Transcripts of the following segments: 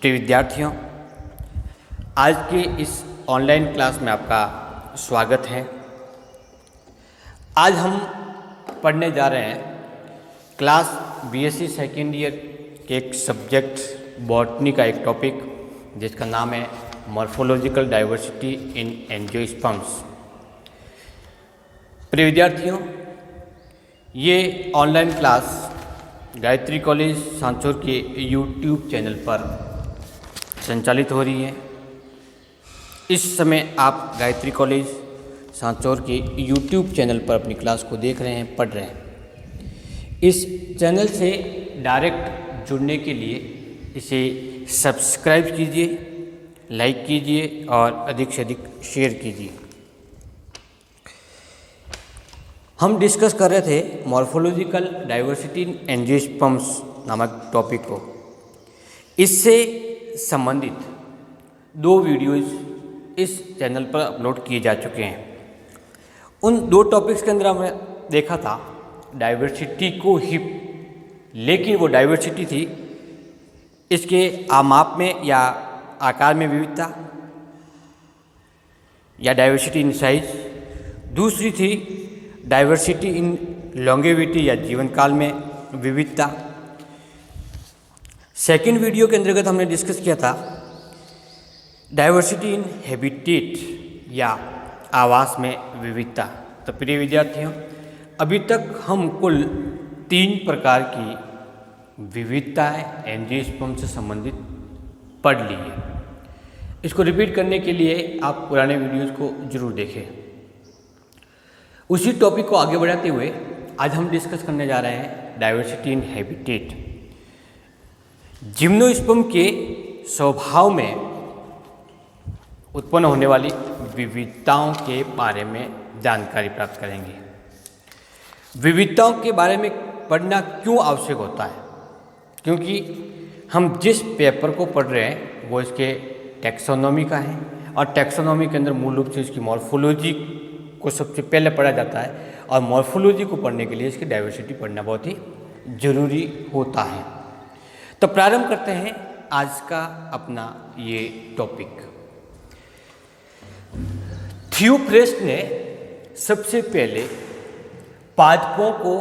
प्रिय विद्यार्थियों, आज के इस ऑनलाइन क्लास में आपका स्वागत है। आज हम पढ़ने जा रहे हैं क्लास बीएससी सेकेंड ईयर के एक सब्जेक्ट बॉटनी का एक टॉपिक जिसका नाम है मॉर्फोलॉजिकल डाइवर्सिटी इन एंजियोस्पर्म्स। प्रिय विद्यार्थियों, ये online class Gayatri college Sanchore के यूट्यूब चैनल पर संचालित हो रही है। इस समय आप गायत्री कॉलेज सांचौर के यूट्यूब चैनल पर अपनी क्लास को देख रहे हैं, पढ़ रहे हैं। इस चैनल से डायरेक्ट जुड़ने के लिए इसे सब्सक्राइब कीजिए, लाइक कीजिए और अधिक से अधिक शेयर कीजिए। हम डिस्कस कर रहे थे मॉर्फोलॉजिकल डाइवर्सिटी इन एंजियोस्पर्म्स नामक टॉपिक को। इससे संबंधित 2 वीडियोज़ इस चैनल पर अपलोड किए जा चुके हैं। उन 2 टॉपिक्स के अंदर हमने देखा था डाइवर्सिटी को ही, लेकिन वो डाइवर्सिटी थी इसके आमाप में या आकार में विविधता या डाइवर्सिटी इन साइज। दूसरी थी डाइवर्सिटी इन लॉन्गेविटी या जीवन काल में विविधता। सेकेंड वीडियो के अंतर्गत हमने डिस्कस किया था डाइवर्सिटी इन हैबिटेट या आवास में विविधता। तो प्रिय विद्यार्थियों, अभी तक हम कुल 3 प्रकार की विविधताएं एंजियोस्पर्म से संबंधित पढ़ ली है। इसको रिपीट करने के लिए आप पुराने वीडियोज़ को जरूर देखें। उसी टॉपिक को आगे बढ़ाते हुए आज हम डिस्कस करने जा रहे हैं डाइवर्सिटी इन हैबिटेट। जिम्नोस्पर्म के स्वभाव में उत्पन्न होने वाली विविधताओं के बारे में जानकारी प्राप्त करेंगे। विविधताओं के बारे में पढ़ना क्यों आवश्यक होता है? क्योंकि हम जिस पेपर को पढ़ रहे हैं वो इसके टैक्सोनॉमी का है, और टैक्सोनॉमी के अंदर मूल रूप से इसकी मॉर्फोलॉजी को सबसे पहले पढ़ा जाता है, और मॉर्फोलॉजी को पढ़ने के लिए इसकी डाइवर्सिटी पढ़ना बहुत ही जरूरी होता है। तो प्रारंभ करते हैं आज का अपना ये टॉपिक। थियोफ्रेस्ट ने सबसे पहले पादपों को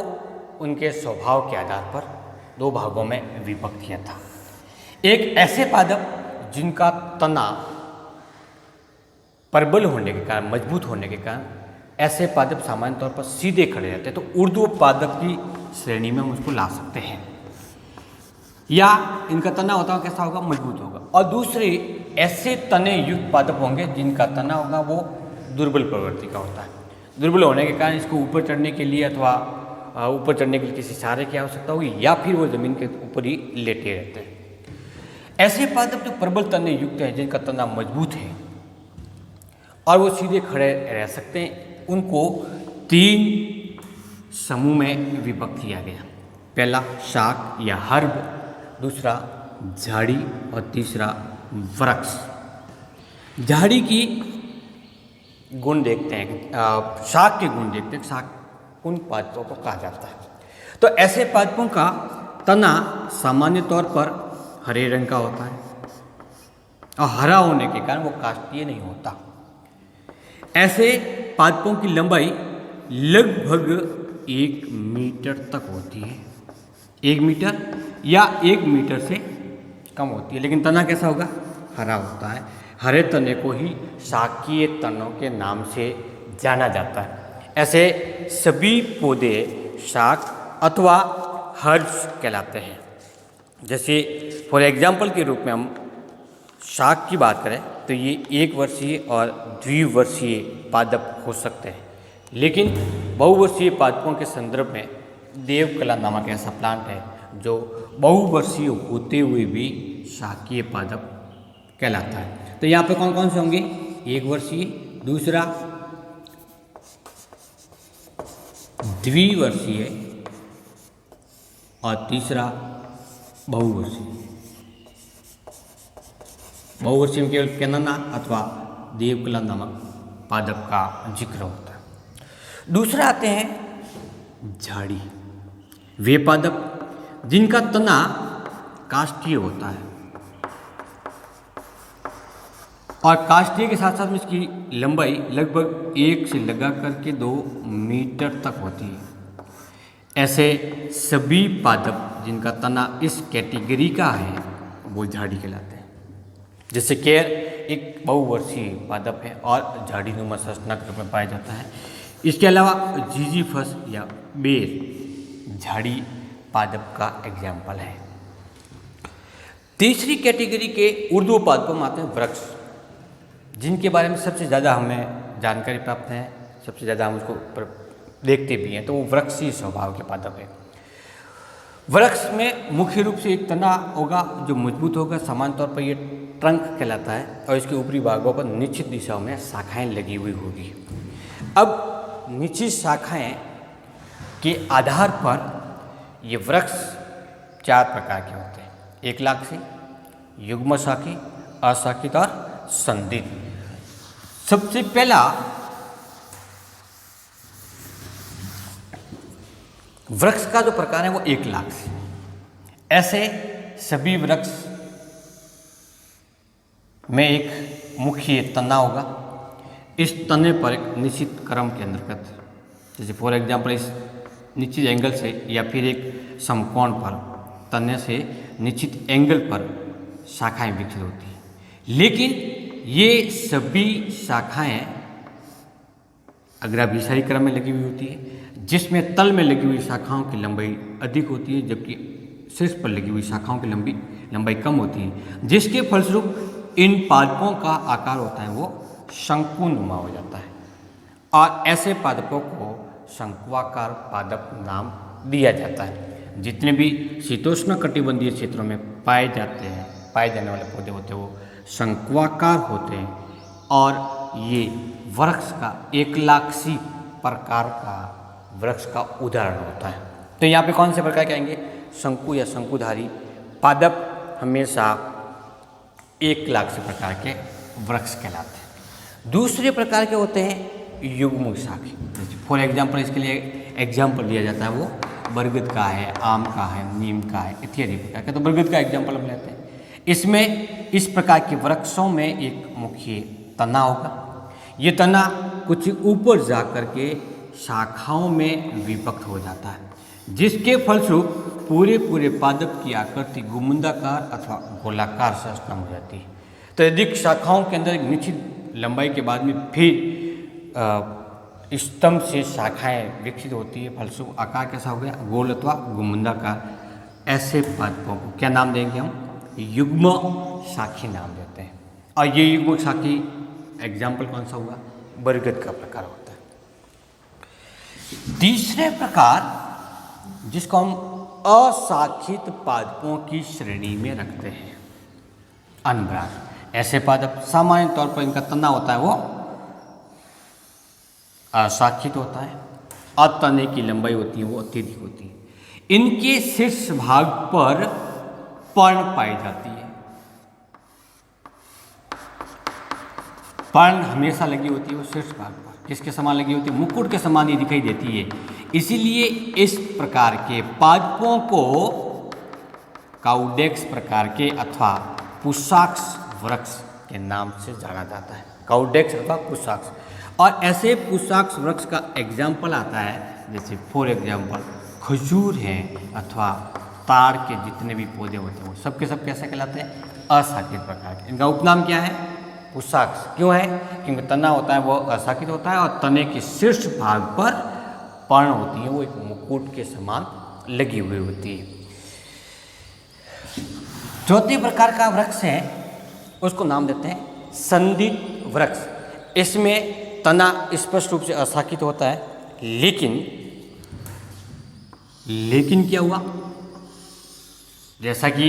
उनके स्वभाव के आधार पर 2 भागों में विभक्त किया था। एक ऐसे पादप जिनका तना प्रबल होने के कारण, मजबूत होने के कारण ऐसे पादप सामान्य तौर पर सीधे खड़े रहते हैं, तो ऊर्ध्व पादप की श्रेणी में हम उसको ला सकते हैं। या इनका तना होता है कैसा होगा? मजबूत होगा। और दूसरे ऐसे तने युक्त पादप होंगे जिनका तना होगा वो दुर्बल प्रवृत्ति का होता है। दुर्बल होने के कारण इसको ऊपर चढ़ने के लिए अथवा ऊपर चढ़ने के लिए किसी सहारे की आवश्यकता होगी, या फिर वो जमीन के ऊपर ही लेटे रहते हैं। ऐसे पादप जो प्रबल तने युक्त हैं, जिनका तना मजबूत है और वो सीधे खड़े रह सकते हैं, उनको 3 समूह में विभक्त किया गया। पहला शाक या हर्ब, दूसरा झाड़ी और तीसरा वृक्ष। झाड़ी की गुण देखते हैं, शाक के गुण देखते हैं, शाक उन पादपों को कहा जाता है। तो ऐसे पादपों का तना सामान्य तौर पर हरे रंग का होता है, और हरा होने के कारण वो काष्ठीय नहीं होता। ऐसे पादपों की लंबाई लगभग 1 मीटर तक होती है। 1 मीटर या 1 मीटर से कम होती है, लेकिन तना कैसा होगा? हरा होता है। हरे तने को ही शाकीय तनों के नाम से जाना जाता है। ऐसे सभी पौधे शाक अथवा हर्ब्स कहलाते हैं। जैसे फॉर एग्जाम्पल के रूप में हम शाक की बात करें तो ये 1 वर्षीय और द्विवर्षीय पादप हो सकते हैं, लेकिन बहुवर्षीय पादपों के संदर्भ में देवकला नामक ऐसा प्लांट है जो बहुवर्षीय होते हुए भी शाकीय पादप कहलाता है। तो यहाँ पे कौन कौन से होंगे? 1 वर्षीय, दूसरा द्विवर्षीय और तीसरा बहुवर्षीय। बहुवर्षीय में केवल कैनना अथवा देवकला नामक पादप का जिक्र होता है। दूसरा आते हैं झाड़ी। वे पादप जिनका तना काष्ठीय होता है, और काष्ठीय के साथ साथ में इसकी लंबाई लगभग 1 से लगा करके 2 मीटर तक होती है। ऐसे सभी पादप जिनका तना इस कैटेगरी का है वो झाड़ी कहलाते हैं। जैसे केर एक बहुवर्षीय पादप है और झाड़ीनुमा संरचना के रूप में पाया जाता है। इसके अलावा जीजीफस या बेर झाड़ी पादप का एग्जाम्पल है। तीसरी कैटेगरी के ऊर्ध्वपादपों में आते हैं वृक्ष, जिनके बारे में सबसे ज़्यादा हमें जानकारी प्राप्त है, सबसे ज़्यादा हम उसको देखते भी हैं, तो वो वृक्षीय स्वभाव के पादप है। वृक्ष में मुख्य रूप से एक तना होगा जो मजबूत होगा, सामान्य तौर पर ये ट्रंक कहलाता है और इसके ऊपरी भागों पर निश्चित दिशाओं में शाखाएं लगी हुई होगी। अब निश्चित शाखाएं के आधार पर ये वृक्ष 4 प्रकार के होते हैं: एकलाक्षी, युग्म शाखी, अशाखित और संदिग्ध। सबसे पहला वृक्ष का जो प्रकार है वो एकलाक्षी। ऐसे सभी वृक्ष में एक मुख्य तना होगा। इस तने पर एक निश्चित क्रम के अंतर्गत, जैसे फॉर एग्जाम्पल इस निश्चित एंगल से या फिर एक समकोण पर तने से निश्चित एंगल पर शाखाएं विकसित होती हैं। लेकिन ये सभी शाखाएं अग्राभिसारी क्रम में लगी हुई होती है, जिसमें तल में लगी हुई शाखाओं की लंबाई अधिक होती है, जबकि शीर्ष पर लगी हुई शाखाओं की लंबाई कम होती है, जिसके फलस्वरूप इन पादपों का आकार होता है वो शंकुनुमा हो जाता है और ऐसे पादपों को शंक्वाकार पादप नाम दिया जाता है। जितने भी शीतोष्ण कटिबंधीय क्षेत्रों में पाए जाने वाले पौधे होते हैं वो शंक्वाकार होते हैं और ये वृक्ष का एकलाक्षी प्रकार का वृक्ष का उदाहरण होता है। तो यहाँ पे कौन से प्रकार के आएंगे? शंकु या शंकुधारी पादप हमेशा एकलाक्षी प्रकार के वृक्ष कहलाते हैं। दूसरे प्रकार के होते हैं युग्म शाखी। फॉर एग्जाम्पल इसके लिए एग्जाम्पल दिया जाता है वो बरगद का है, आम का है, नीम का है इत्यादि प्रकार का। तो बरगद का एग्जाम्पल हम लेते हैं। इसमें इस प्रकार के वृक्षों में एक मुख्य तना होगा। ये तना कुछ ऊपर जा कर के शाखाओं में विभक्त हो जाता है, जिसके फलस्वरूप पूरे पादप की आकृति गुम्बदाकार अथवा गोलाकार संरचना हो जाती है। तो यदि शाखाओं के अंदर एक निश्चित लंबाई के बाद में फिर स्तंभ से शाखाएं विकसित होती है, फलस्वरूप आकार कैसा हो गया? गोल अथवा गुम्बदाकार। ऐसे पादपों को क्या नाम देंगे हम? युग्म शाखी नाम देते हैं। और ये युग्म शाखी एग्जाम्पल कौन सा हुआ? बरगद का प्रकार होता है। तीसरे प्रकार जिसको हम अशाखित पादपों की श्रेणी में रखते हैं, अनब्रांच। ऐसे पादप सामान्य तौर पर इनका तना होता है वो अशाखित होता है और तने की लंबाई होती है वो अत्यधिक होती है। इनके शीर्ष भाग पर पर्ण पाई जाती है। पर्ण हमेशा लगी होती है वो शीर्ष भाग पर, किसके समान लगी होती है? मुकुट के समान ही दिखाई देती है। इसीलिए इस प्रकार के पादपों को काउडेक्स प्रकार के अथवा पुष्पाक्ष वृक्ष के नाम से जाना जाता है। काउडेक्स अथवा पुष्पाक्ष। और ऐसे पुष्पाक्ष वृक्ष का एग्जाम्पल आता है, जैसे फॉर एग्जाम्पल खजूर है अथवा ताड़ के जितने भी पौधे होते हैं वो सबके सब कैसे कहलाते हैं? अशाखित प्रकार के। इनका उपनाम क्या है? पुष्पाक्ष। क्यों है? क्योंकि तना होता है वो अशाखित होता है और तने के शीर्ष भाग पर पर्ण होती है वो एक मुकुट के समान लगी हुई होती है। चौथे प्रकार का वृक्ष है उसको नाम देते हैं संदिग्ध वृक्ष। इसमें तना स्पष्ट रूप से अशाखित होता है, लेकिन क्या हुआ? जैसा कि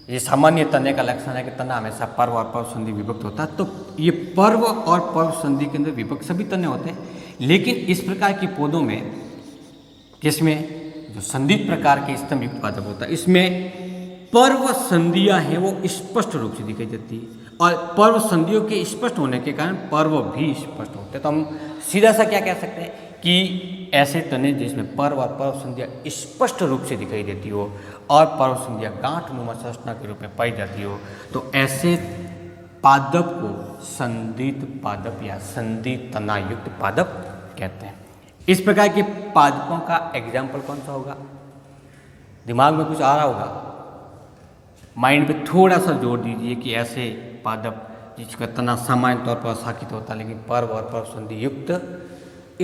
ये सामान्य तने का लक्षण है कि तना हमेशा पर्व और पर्व संधि विभक्त होता है, तो ये पर्व और पर्व संधि के अंदर विभक्त सभी तने होते हैं। लेकिन इस प्रकार के पौधों में, किसमें? जो संदिग्ध प्रकार के स्तंभ युक्त पादप होता है, इसमें पर्व संधियां हैं वो स्पष्ट रूप से दिखाई देती है और पर्व संधियों के स्पष्ट होने के कारण पर्व भी स्पष्ट होते हैं। तो हम सीधा सा क्या कह सकते हैं कि ऐसे तने जिसमें पर्व और पर्व संधियां स्पष्ट रूप से दिखाई देती हो और पर्व संधियां गांठ नुमा संरचना के रूप में पाई जाती हो, तो ऐसे पादप को संधित पादप या संधि तना युक्त पादप कहते हैं। इस प्रकार के पादपों का एग्जाम्पल कौन सा होगा? दिमाग में कुछ आ रहा होगा, माइंड पे थोड़ा सा जोर दीजिए कि ऐसे पादप जिसका तना सामान्य तौर पर शाखित होता है लेकिन पर्व और पर्व संधि युक्त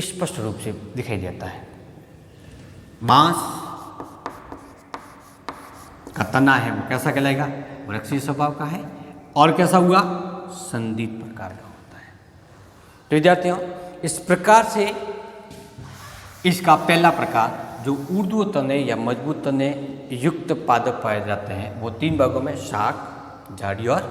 स्पष्ट रूप से दिखाई देता है। बांस का तना है वो कैसा कहलाएगा? वृक्षीय स्वभाव का है। और कैसा हुआ? संधित प्रकार का होता है। तो विद्यार्थियों, इस प्रकार से इसका पहला प्रकार जो ऊर्ध्व तने या मजबूत तने युक्त पादप पाए जाते हैं वो 3 भागों में शाख, झाड़ी और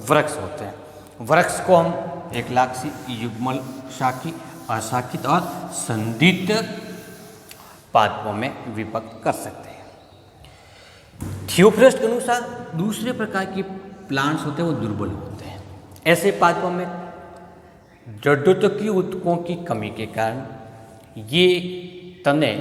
वृक्ष होते हैं। वृक्ष को हम एकलाक्षी, युग्मल शाखी, अशाखित और संधित पादपों में विभक्त कर सकते हैं। थियोफ्रस्ट के अनुसार दूसरे प्रकार के प्लांट्स होते हैं वो दुर्बल होते हैं। ऐसे पादपों में जड़त्व की ऊतकों की कमी के कारण ये तने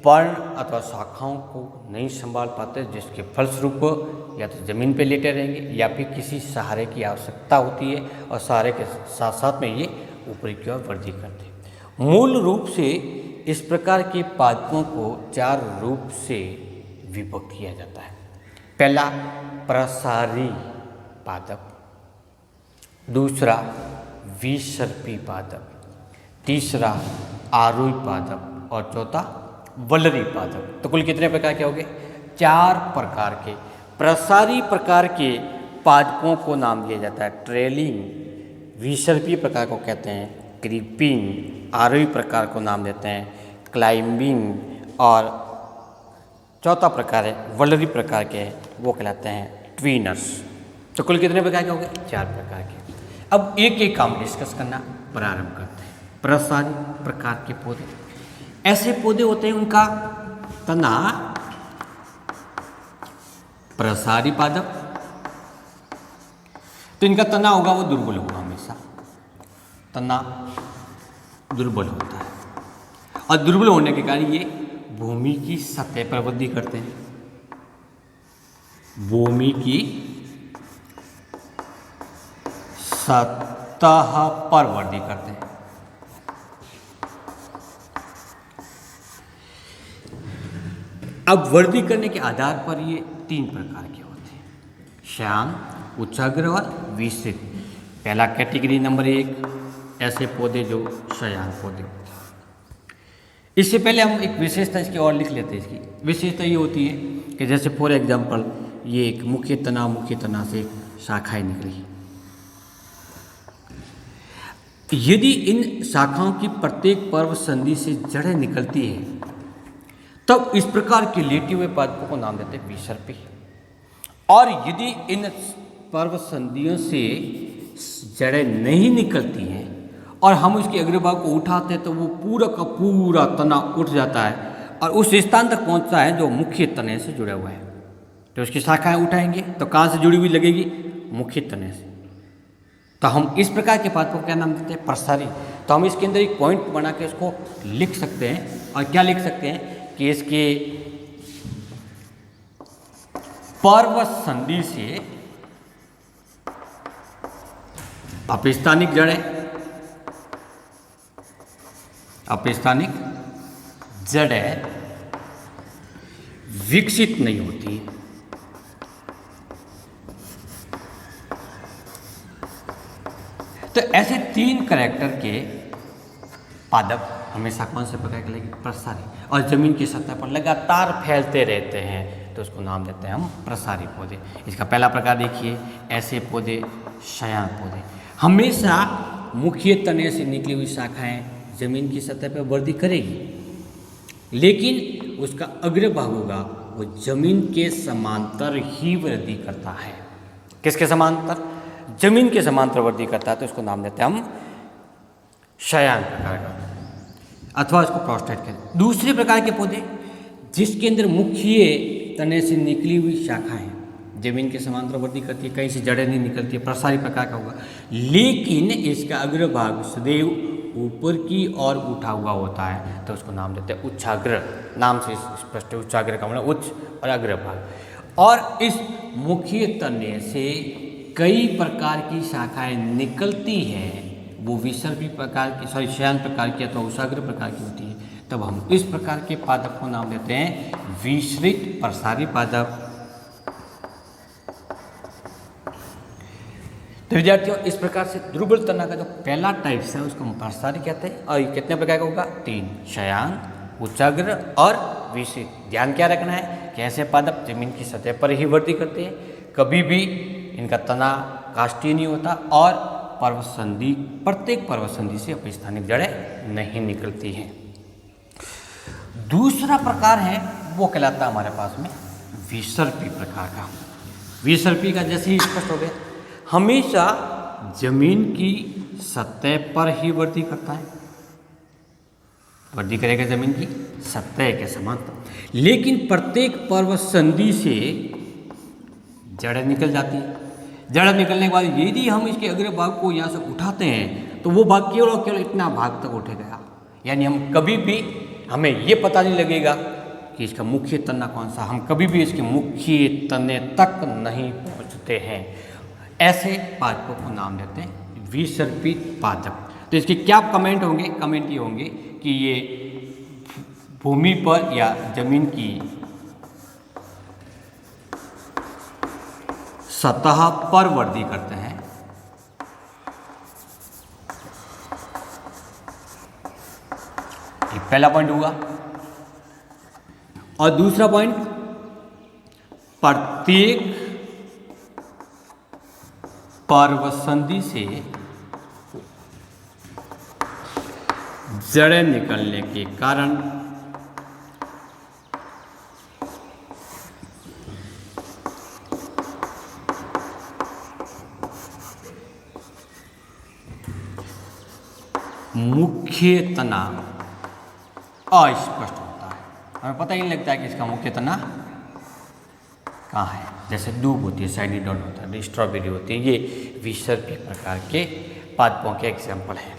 पर्ण अथवा शाखाओं को नहीं संभाल पाते, जिसके फलस्वरूप या तो जमीन पे लेटे रहेंगे या फिर किसी सहारे की आवश्यकता होती है और सहारे के साथ साथ में ये ऊपरी की ओर वृद्धि करते हैं। मूल रूप से इस प्रकार के पादपों को 4 रूप से विभक्त किया जाता है। पहला प्रसारी पादप, दूसरा विसर्पी पादप, तीसरा आरोही पादप और चौथा वलरी पादप। तो कुल कितने प्रकार के हो गए? 4 प्रकार के। प्रसारी प्रकार के पादपों को नाम दिया जाता है ट्रेलिंग, विसर्पी प्रकार को कहते हैं क्रीपिंग, आरोही प्रकार को नाम देते हैं क्लाइंबिंग और चौथा प्रकार है वलरी प्रकार के, वो कहलाते हैं ट्वीनर्स। तो कुल कितने प्रकार के हो गए? 4 प्रकार के। अब एक एक काम डिस्कस करना प्रारंभ करते हैं। प्रसारी प्रकार के पौधे, ऐसे पौधे होते हैं उनका तना प्रसारी पादप, तो इनका तना होगा वो दुर्बल होगा, हमेशा तना दुर्बल होता है और दुर्बल होने के कारण ये भूमि की सतह पर वृद्धि करते हैं। भूमि की सतह पर वृद्धि करते हैं। अब वृद्धि करने के आधार पर ये 3 प्रकार के होते हैं, श्यान, उच्चाग्र और विस्तृत। पहला कैटेगरी नंबर 1, ऐसे पौधे जो शयान पौधे होते हैं। इससे पहले हम एक विशेषता इसकी और लिख लेते हैं। इसकी विशेषता ये होती है कि जैसे फॉर एग्जांपल ये एक मुख्य तना से शाखाएं निकली, यदि इन शाखाओं की प्रत्येक पर्व संधि से जड़ें निकलती है तब इस प्रकार के लेटे हुए पादपों को नाम देते हैं विसर्पी। और यदि इन पर्व संधियों से जड़ें नहीं निकलती हैं और हम उसके अग्रभाग को उठाते हैं तो वो पूरा का पूरा तना उठ जाता है और उस स्थान तक पहुंचता है जो मुख्य तने से जुड़ा हुआ है। तो उसकी शाखाएं उठाएंगे तो कहाँ से जुड़ी हुई लगेगी? मुख्य तने से। तो हम इस प्रकार के पादपों को क्या नाम देते हैं? प्रसारी। तो हम इसके अंदर एक पॉइंट बना के उसको लिख सकते हैं। और क्या लिख सकते हैं कि इसके पर्व संधि से अपस्थानिक जड़ें विकसित नहीं होती। तो ऐसे 3 कैरेक्टर के पादप हमेशा कौन से प्रकार के लगेंगे? प्रसारी। और जमीन की सतह पर लगातार फैलते रहते हैं तो उसको नाम देते हैं हम प्रसारी पौधे। इसका पहला प्रकार देखिए, ऐसे पौधे शयान पौधे। हमेशा मुख्य तने से निकली हुई शाखाएं जमीन की सतह पर वृद्धि करेगी, लेकिन उसका अग्रभाग होगा वो जमीन के समांतर ही वृद्धि करता है। किसके समांतर? जमीन के समांतर वृद्धि करता है तो उसको नाम देते हैं हम शयान प्रकार का, अथवा इसको प्रोस्टेट कहते हैं। दूसरे प्रकार के पौधे जिसके अंदर मुख्य तने से निकली हुई शाखाएं जमीन के समांतर वृद्धि करती है, कहीं से जड़ें नहीं निकलती है, प्रसारी प्रकार का होगा, लेकिन इसका अग्रभाग सदैव ऊपर की ओर उठा हुआ होता है तो उसको नाम देते हैं उच्चाग्र। नाम से स्पष्ट है, उच्चाग्र का मतलब उच्च और अग्रभाग। और इस मुख्य तने से कई प्रकार की शाखाएं निकलती हैं, वो विसर्पी प्रकार की शयन प्रकार की अथवा उषाग्र प्रकार की होती है, तब हम इस प्रकार के पादप को नाम देते हैं विसरित प्रसारी पादप। तो विद्यार्थियों, इस प्रकार से दुर्बल तना का जो पहला टाइप है उसको हम प्रसारी कहते हैं। और ये कितने प्रकार का होगा? 3, शयान, उच्चाग्र और विसरित। ध्यान क्या रखना है कि ऐसे पादप जमीन की सतह पर ही वृद्धि करते हैं, कभी भी इनका तना काष्ठीय नहीं होता और पर्वतसंधि, प्रत्येक पर्वतसंधि से अपस्थानिक जड़ें नहीं निकलती हैं। दूसरा प्रकार है वो कहलाता है हमारे पास में विसर्पी प्रकार का। विसर्पी का जैसे ही स्पष्ट हो गया, हमेशा जमीन की सतह पर ही वृद्धि करता है, वृद्धि करेगा जमीन की सतह के समांतर, लेकिन प्रत्येक पर्वत संधि से जड़ निकल जाती है। जड़ निकलने के बाद यदि हम इसके अग्र भाग को यहाँ से उठाते हैं तो वो भाग केवल और केवल इतना भाग तक उठेगा, यानी हम कभी भी, हमें ये पता नहीं लगेगा कि इसका मुख्य तना कौन सा, हम कभी भी इसके मुख्य तने तक नहीं पहुँचते हैं। ऐसे पादपों को नाम देते हैं विसर्पित पादप। तो इसके क्या कमेंट होंगे? कमेंट ये होंगे कि ये भूमि पर या जमीन की सतह पर वृद्धि करते हैं, ये पहला पॉइंट हुआ। और दूसरा पॉइंट, प्रत्येक पर्वतसंधि से जड़ें निकलने के कारण मुख्य तना अस्पष्ट होता है, हमें पता ही नहीं लगता है कि इसका मुख्य तना कहाँ है। जैसे दूब होती है, साइनिडॉन होता है, स्ट्रॉबेरी होती है, ये विसर्पी प्रकार के पादपों के एग्जाम्पल हैं।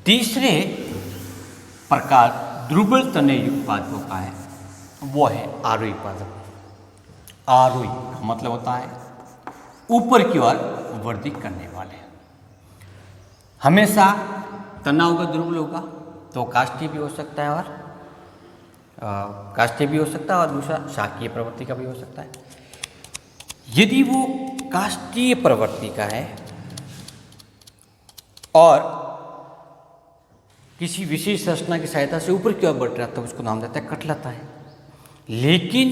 तीसरे प्रकार दुर्बल तने युक्त पादपों का है, वो है आरोही पादप। आरोही का मतलब होता है ऊपर की ओर वृद्धि करने वाले। हमेशा तना होगा, दुर्बल होगा, तो काष्ठीय भी हो सकता है और काष्ठीय भी हो सकता है, और दूसरा शाकीय प्रवृत्ति का भी हो सकता है। यदि वो काष्ठीय प्रवृत्ति का है और किसी विशेष संरचना की सहायता से ऊपर की ओर बढ़ रहा है तो उसको नाम देता है कठलता है। लेकिन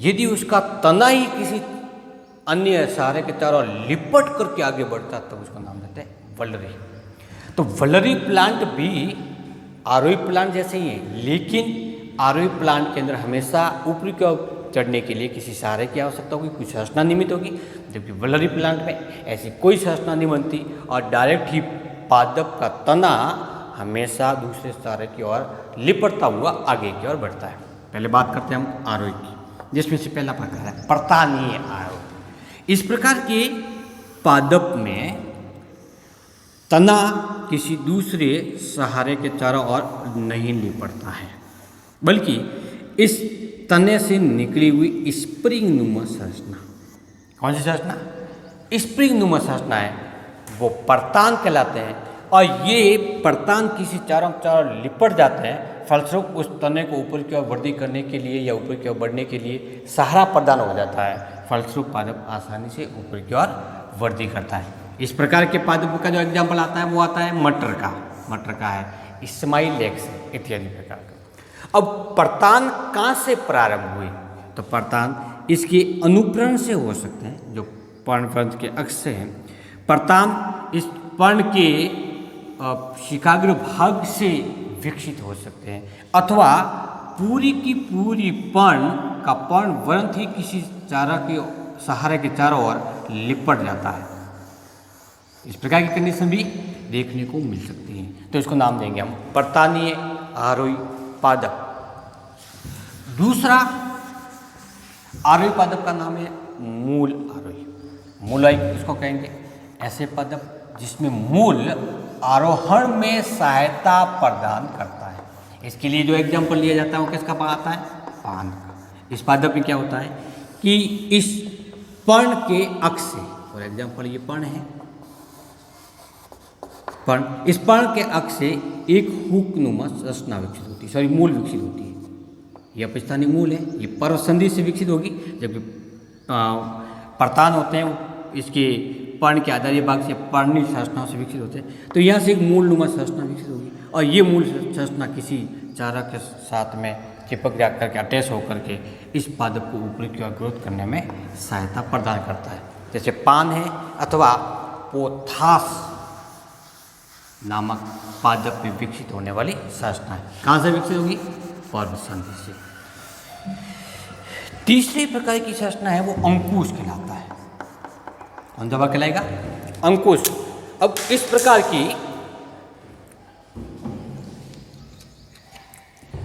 यदि उसका तना ही किसी अन्य सहारे के चारों ओर लिपट करके आगे बढ़ता है तो उसको नाम देते हैं वल्लरी। तो वल्लरी प्लांट भी आरोही प्लांट जैसे ही है, लेकिन आरोही प्लांट के अंदर हमेशा ऊपरी की ओर चढ़ने के लिए किसी सहारे की आवश्यकता होगी, कुछ संरचना निमित होगी, जबकि वल्लरी प्लांट में ऐसी कोई संरचना नहीं बनती और डायरेक्ट ही पादप का तना हमेशा दूसरे सहारे की ओर लिपटता हुआ आगे की ओर बढ़ता है। पहले बात करते हैं हम आरोही की, जिसमें से पहला प्रकार है पर्तानीय आरोही। इस प्रकार के पादप में तना किसी दूसरे सहारे के चारों ओर नहीं लिपटता है, बल्कि इस तने से निकली हुई स्प्रिंग नुमा संरचना, कौन सी संरचना? स्प्रिंग नुमा संरचना है, वो पर्तान कहलाते हैं। और ये पर्तान किसी चारों लिपट जाते हैं, फलस्वरूप उस तने को ऊपर की ओर वृद्धि करने के लिए या ऊपर की ओर बढ़ने के लिए सहारा प्रदान हो जाता है, फलस्वरूप पादप आसानी से ऊपर की ओर वृद्धि करता है। इस प्रकार के पादपों का जो एग्जाम्पल आता है वो आता है मटर का है, स्माइल एक्स इत्यादि प्रकार का। अब पर्तान कहाँ से प्रारंभ हुए? तो पर्तान इसके अनुप्रण से हो सकते हैं, जो पर्णवंश के अक्ष से हैं। पर्तान इस पर्ण के शिखाग्र भाग से विकसित हो सकते हैं, अथवा पूरी की पूरी पर्ण का पर्ण वंश ही किसी चारा के सहारे के चारों ओर लिपट जाता है। इस प्रकार की कंडीशन भी देखने को मिल सकती है, तो इसको नाम देंगे हम पर्तानीय आरोही पादप। दूसरा आरोही पादप का नाम है मूल आरोही। मूल आरोही इसको कहेंगे ऐसे पादप जिसमें मूल आरोहण में सहायता प्रदान करता है। इसके लिए जो एग्जाम्पल लिया जाता है वो किसका आता है? पान का। इस पादप में क्या होता है कि इस पर्ण के अक्ष से, फॉर एग्जाम्पल ये पर्ण है, पर्ण, इस पर्ण के अक्ष से एक हुकनुमा संरचना विकसित होती है, सॉरी मूल विकसित होती है। ये अपस्थानिक मूल है, ये पर्व संधि से विकसित होगी, जबकि प्रतान होते हैं वो इसके पर्ण के आधारीय भाग से पर्णी संरचनाओं से विकसित होते हैं। तो यहाँ से एक मूल नुमा संरचना विकसित होगी और ये मूल संरचना किसी चारा के साथ में चिपक जा करके अटैच होकर के इस पादप को ऊपर की ओर ग्रोथ करने में सहायता प्रदान करता है। जैसे पान है अथवा पोथास नामक पादप में विकसित होने वाली संरचना है। कहाँ से विकसित होगी? पर्व संधि से। तीसरे प्रकार की संरचना है वो अंकुश कहलाता है। कौन सा भाग कहलाएगा? अंकुश। अब इस प्रकार की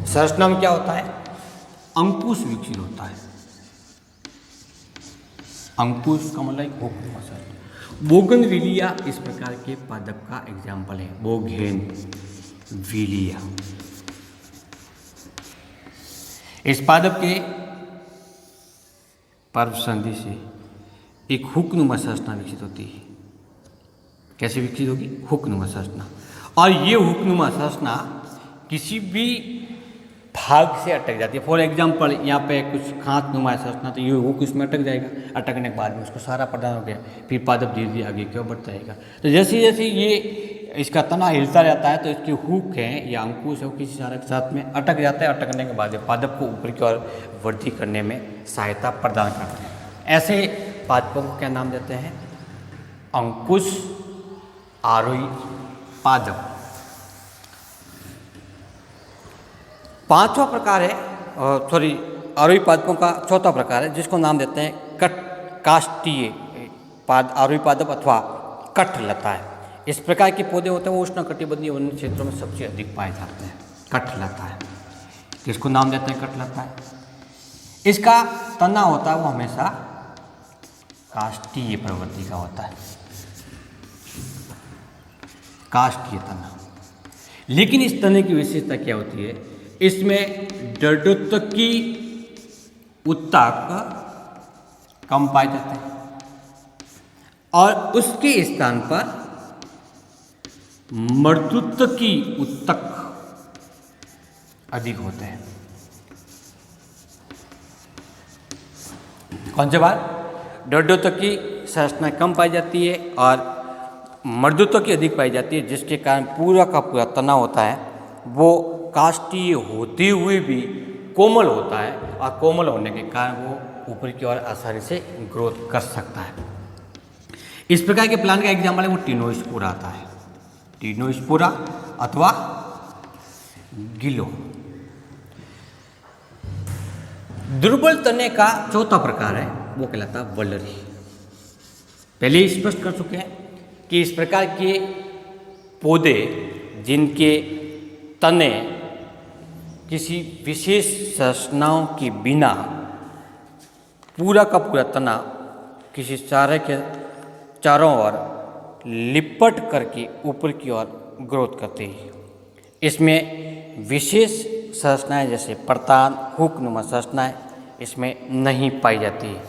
संरचना में क्या होता है? अंकुश विकसित होता है। अंकुश का मतलब एक हुकनुमा संरचना। बोगनविलिया इस प्रकार के पादप का एग्जाम्पल है। बोगनविलिया इस पादप के पर्व संधि से एक हुकनुमा संरचना विकसित होती है। कैसे विकसित होगी? हुकनुमा संरचना। और ये हुकनुमा संरचना किसी भी भाग से अटक जाती है। फॉर एग्जाम्पल यहाँ पे कुछ खांत नुमा संरचना, तो ये हुक उसमें अटक जाएगा। अटकने के बाद में उसको सारा प्रदान हो गया, फिर पादप धीरे धीरे आगे की ओर बढ़ता जाएगा। तो जैसे जैसे ये इसका तना हिलता जाता है तो इसकी हुक है या अंकुश है वो किसी सारा के साथ में अटक जाता है। अटकने के बाद पादप को ऊपर की ओर वृद्धि करने में सहायता प्रदान करते हैं। ऐसे पादपों को क्या नाम देते हैं? अंकुश आरोही पादप। पांचवा प्रकार है, सॉरी आरोही पादपों का चौथा प्रकार है जिसको नाम देते हैं काष्ठीय आरोही पादप अथवा कठलता है। इस प्रकार के पौधे होते हैं वो उष्णकटिबंधीय वन क्षेत्रों में सबसे अधिक पाए जाते हैं। कठलता है, किसको नाम देते हैं? कठलता है। इसका तना होता है वो हमेशा काष्ठीय प्रवृत्ति का होता है, काष्ठीय तना। लेकिन इस तने की विशेषता क्या होती है? इसमें डर्डोत्तकी उत्तक कम पाए जाते हैं और उसके स्थान पर मर्दुत्तकी उत्तक अधिक होते हैं। कौन से बात? डर्डोत्तकी संरचना कम पाई जाती है और मर्दुत्तकी अधिक पाई जाती है, जिसके कारण पूरा का पूरा तना होता है वो काष्ठीय होते हुए भी कोमल होता है और कोमल होने के कारण वो ऊपर की ओर आसानी से ग्रोथ कर सकता है। इस प्रकार के प्लांट का एग्जाम्पल है वो टिनोस्पोरा आता है। टिनोस्पोरा अथवा गिलो। दुर्बल तने का चौथा प्रकार है वो कहलाता है वलरी। पहले स्पष्ट कर चुके हैं कि इस प्रकार के पौधे जिनके तने किसी विशेष संरचनाओं के बिना पूरा का पूरा तना किसी चारे के चारों ओर लिपट करके ऊपर की ओर ग्रोथ करते हैं। इसमें विशेष संरचनाएं जैसे प्रतान हुकनुमा संरचनाएं इसमें नहीं पाई जाती है।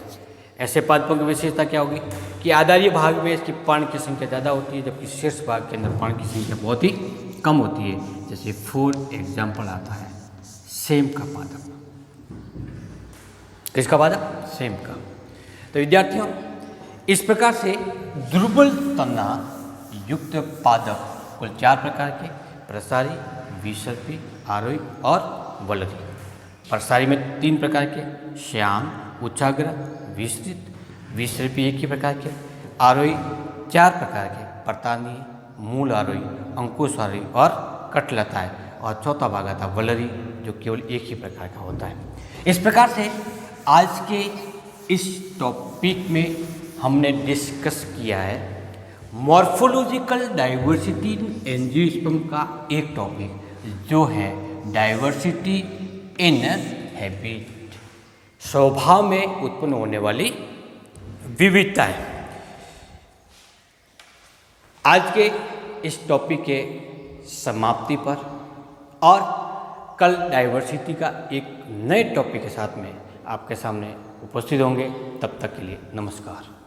ऐसे पादपों की विशेषता क्या होगी कि आधारीय भाग में इसकी पर्ण की संख्या ज़्यादा होती है, जबकि शीर्ष भाग के अंदर पर्ण की संख्या बहुत ही कम होती है। जैसे फॉर एग्जाम्पल आता है सेम का पादप। किसका पादप? सेम का। तो विद्यार्थियों, इस प्रकार से दुर्बल तना युक्त पादप कुल 4 प्रकार के प्रसारी, विसर्पी, आरोही और वलरी। प्रसारी में 3 प्रकार के श्याम, उच्चाग्र, विस्तृत। विसर्पी 1 ही प्रकार के। आरोही 4 प्रकार के प्रतानी, मूल आरोही, अंकुश आरोही और कठलता है। और चौथा भाग आता है वलरी जो केवल 1 ही प्रकार का होता है। इस प्रकार से आज के इस टॉपिक में हमने डिस्कस किया है मॉर्फोलॉजिकल डाइवर्सिटी इन एंजियोस्पर्म का एक टॉपिक जो है डाइवर्सिटी इन हैबिट, स्वभाव में उत्पन्न होने वाली विविधताएं। आज के इस टॉपिक के समाप्ति पर और कल डाइवर्सिटी का एक नए टॉपिक के साथ में आपके सामने उपस्थित होंगे। तब तक के लिए नमस्कार।